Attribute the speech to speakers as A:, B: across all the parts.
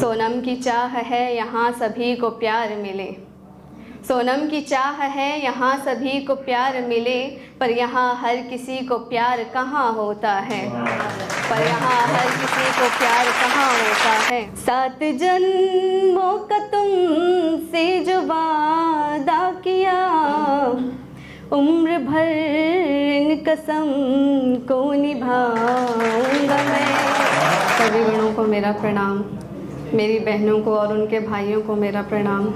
A: सोनम की चाह है यहाँ सभी को प्यार मिले। सोनम की चाह है यहाँ सभी को प्यार मिले, पर यहाँ हर किसी को प्यार कहाँ होता है, पर यहाँ हर किसी को प्यार कहाँ होता है। 7 जन्मों का तुमसे जो वादा किया, उम्र भर इन कसम को निभाऊंगा मैं। सभी गणों को मेरा प्रणाम, मेरी बहनों को और उनके भाइयों को मेरा प्रणाम।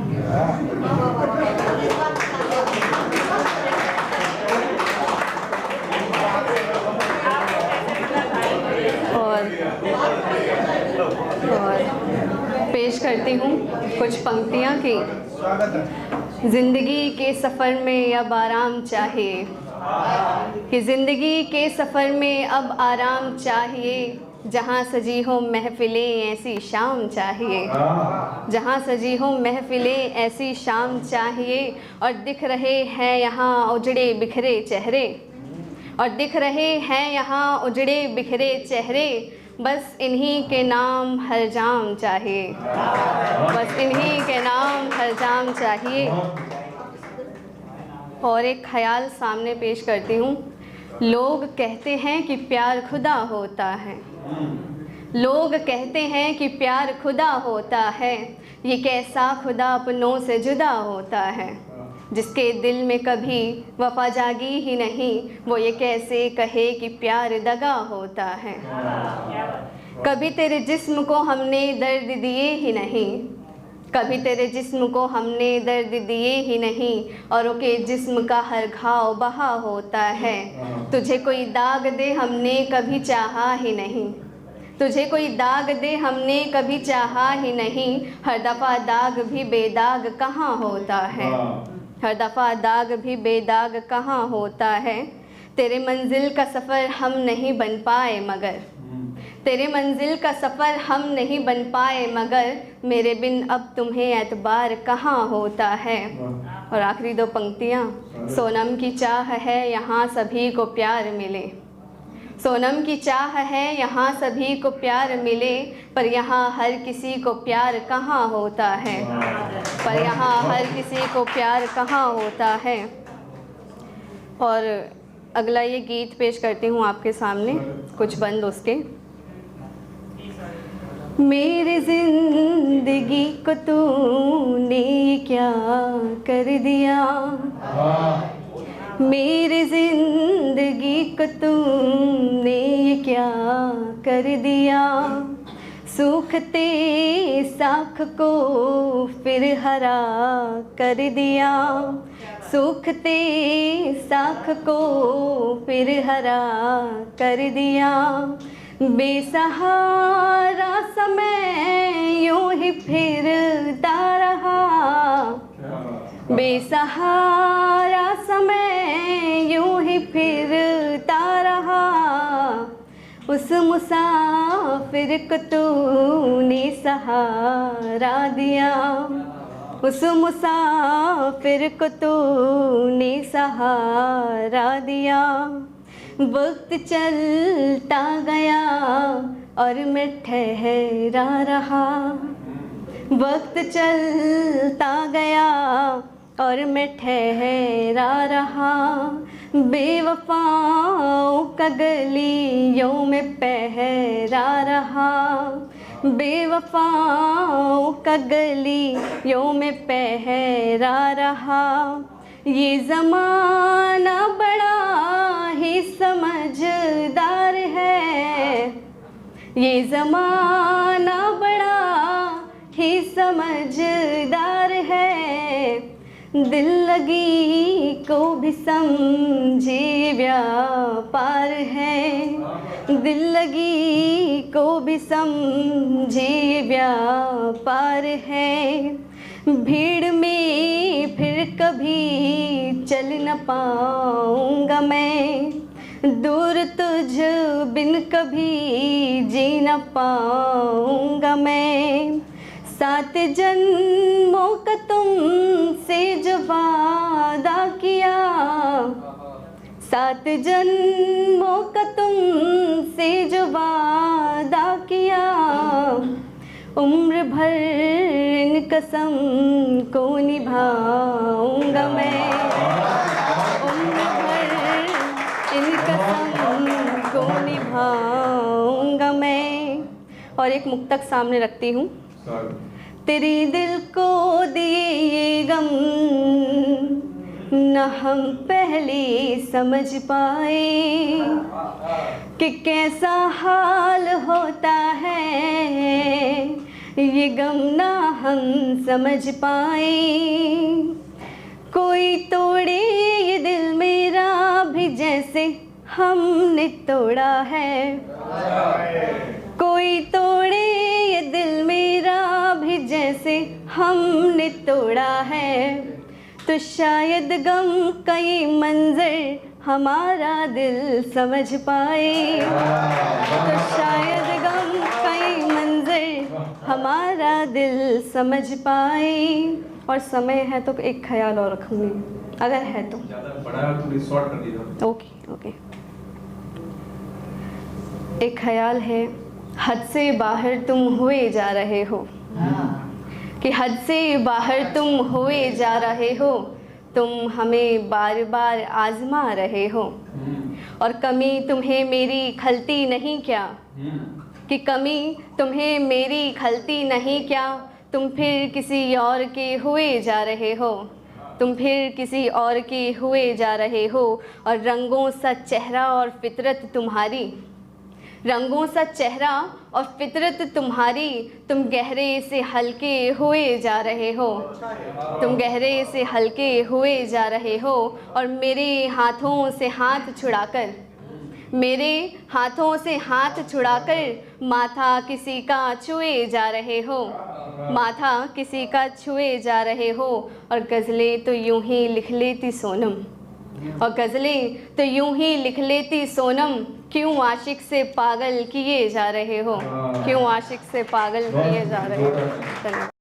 A: और पेश करती हूँ कुछ पंक्तियाँ कि ज़िंदगी के सफ़र में अब आराम चाहिए, कि ज़िंदगी के सफ़र में अब आराम चाहिए। जहाँ सजी हो महफ़िलें ऐसी शाम चाहिए, जहाँ सजी हो महफ़िलें ऐसी शाम चाहिए। और दिख रहे हैं यहाँ उजड़े बिखरे चेहरे, और दिख रहे हैं यहाँ उजड़े बिखरे चेहरे। बस इन्हीं के नाम हर जाम चाहिए, बस इन्हीं के नाम हर जाम चाहिए। और एक ख्याल सामने पेश करती हूँ। लोग कहते हैं कि प्यार खुदा होता है, लोग कहते हैं कि प्यार खुदा होता है। ये कैसा खुदा अपनों से जुदा होता है, जिसके दिल में कभी वफा जागी ही नहीं, वो ये कैसे कहे कि प्यार दगा होता है। कभी तेरे जिस्म को हमने दर्द दिए ही नहीं, कभी तेरे जिस्म को हमने दर्द दिए ही नहीं, औरों के जिस्म का हर घाव बहा होता है। तुझे कोई दाग दे हमने कभी चाहा ही नहीं, तुझे कोई दाग दे हमने कभी चाहा ही नहीं। हर दफ़ा दाग भी बेदाग कहाँ होता है, हर दफ़ा दाग भी बेदाग कहाँ होता है। तेरे मंजिल का सफ़र हम नहीं बन पाए मगर, तेरे मंजिल का सफ़र हम नहीं बन पाए मगर, मेरे बिन अब तुम्हें एतबार कहाँ होता है। और आखिरी 2 पंक्तियाँ। सोनम की चाह है यहाँ सभी को प्यार मिले, सोनम की चाह है यहाँ सभी को प्यार मिले, पर यहाँ हर किसी को प्यार कहाँ होता है, पर यहाँ हर किसी को प्यार कहाँ होता है। और अगला ये गीत पेश करती हूँ आपके सामने, कुछ बंद उसके। मेरी ज़िंदगी को तूने क्या कर दिया, मेरी ज़िंदगी को तूने क्या कर दिया। सूखते साख को फिर हरा कर दिया, सूखते साख को फिर हरा कर दिया। बेसहारा समय यूं ही फिरता रहा, बेसहारा समय यूं ही फिरता रहा। उस मुसाफिर को तूने सहारा दिया, उस मुसाफिर को तूने सहारा दिया। वक्त चलता गया और मैं ठहरा रहा, वक्त चलता गया और मैं ठहरा रहा। बेवफाओं का गलियों में पहरा रहा, बेवफाओं का गलियों में पहरा रहा। ये ज़माना बड़ा ही समझदार है, ये ज़माना बड़ा ही समझदार है। दिल लगी को भी समझे व्यापार है, दिल लगी को भी समझे व्यापार है। भीड़ में फिर कभी चल न पाऊँगा मैं, दूर तुझ बिन कभी जी न पाऊँगा मैं। 7 जन्मों का तुमसे जो वादा किया, 7 जन्मों का तुमसे जो वादा किया, उम्र भर इन कसम को निभाऊंगा मैं, उम्र भर इन कसम को निभाऊंगा मैं। और एक मुक्तक सामने रखती हूँ। तेरे दिल को दिए ये गम न हम पहले समझ पाए कि कैसा हाल होता है, ये गम ना हम समझ पाए। कोई तोड़े ये दिल मेरा भी जैसे हमने तोड़ा है, कोई तोड़े ये दिल मेरा भी जैसे हमने तोड़ा है, तो शायद गम का ये मंजर हमारा दिल समझ पाए, तो शायद गम का ये मंजर हमारा दिल समझ पाए। और समय है तो एक ख्याल और रखूँगी, अगर है तो। ओके। एक ख्याल है, हद से बाहर तुम हुए जा रहे हो, कि हद से बाहर तुम हुए जा रहे हो, तुम हमें बार बार आजमा रहे हो, और कमी तुम्हें मेरी खलती नहीं क्या, कि कमी तुम्हें मेरी खलती नहीं क्या, तुम फिर किसी और के हुए जा रहे हो, तुम फिर किसी और के हुए जा रहे हो। और रंगों सा चेहरा और फितरत तुम्हारी, रंगों सा चेहरा और फितरत तुम्हारी, तुम गहरे से हल्के हुए जा रहे हो, तुम गहरे से हल्के हुए जा रहे हो। और मेरे हाथों से हाथ छुड़ाकर, मेरे हाथों से हाथ छुड़ाकर माथा किसी का छुए जा रहे हो, माथा किसी का छुए जा रहे हो। और गज़लें तो यूं ही लिख लेती सोनम, और गज़लें तो यूं ही लिख लेती सोनम, क्यों आशिक से पागल किए जा रहे हो, क्यों आशिक से पागल किए जा रहे हो।